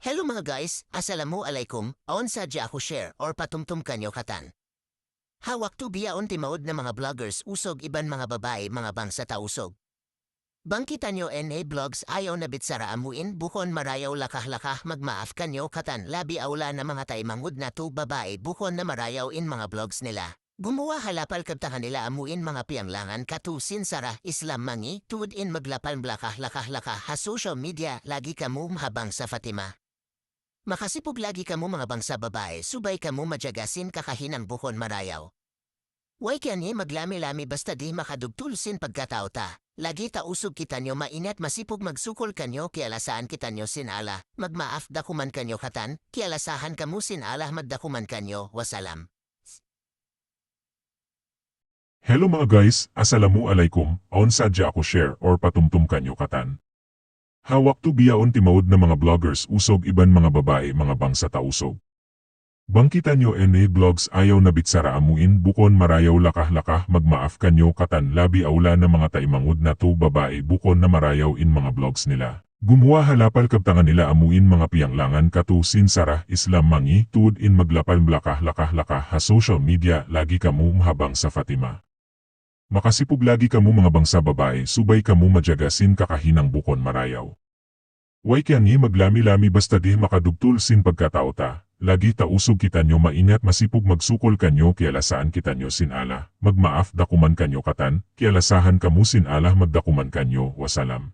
Hello mga guys, assalamualaikum, aon sadya ako share or patumtum kanyo katan. Hawak to biyaon timaod na mga vloggers usog iban mga babae mga bangsa tausog. Bangkita nyo NA vlogs ayaw na bitsara amuin bukon marayaw lakah-lakah magmaaf kanyo katan labi awla na mga taimangud na to babae bukon na marayaw in mga vlogs nila. Gumawa halapal kabtahan nila amuin mga pianglangan katusin sara Islam mangi tud in maglapal lakah-lakah ha social media lagi kamu habang sa Fatima. Makasipog lagi kamo mga bangsa babae, subay kamo majagasin kakahinang bukon marayaw. Way kani maglami-lami basta di makadugtulsin pagkatao ta. Lagi ta usog kita nyo mainat masipog magsukol kanyo kialasaan kita nyo sinala. Magmaaf dakuman kanyo katan, kialasahan kamo sinala magdakuman kanyo, wasalam. Hello mga guys, assalamualaikum, aon sadya ako share or patumtum kanyo katan. Hawak to biyaon timaod na mga vloggers usog iban mga babae mga bangsa tausog. Bangkita nyo NA vlogs ayaw na bitsara amuin bukon marayaw lakah-lakah magmaaf kanyo katan labi awla na mga taimangud na to babae bukon na marayaw in mga vlogs nila. Gumawa halapal kabtangan nila amuin mga piyanglangan katusin sara Islam mangi tud in maglapal lakah-lakah ha social media lagi kamu mahabang sa Fatima. Makasipog lagi kamu mga bangsa babae subay kamu majagasin kakahinang bukon marayaw. Way kani maglami-lami basta di makadugtul sin pagkatao ta, lagi ta usog kita nyo mainat masipog magsukol kanyo kialasaan kita nyo sin ala, magmaaf dakuman kanyo katan, kialasahan kamu sin ala magdakuman kanyo, wasalam.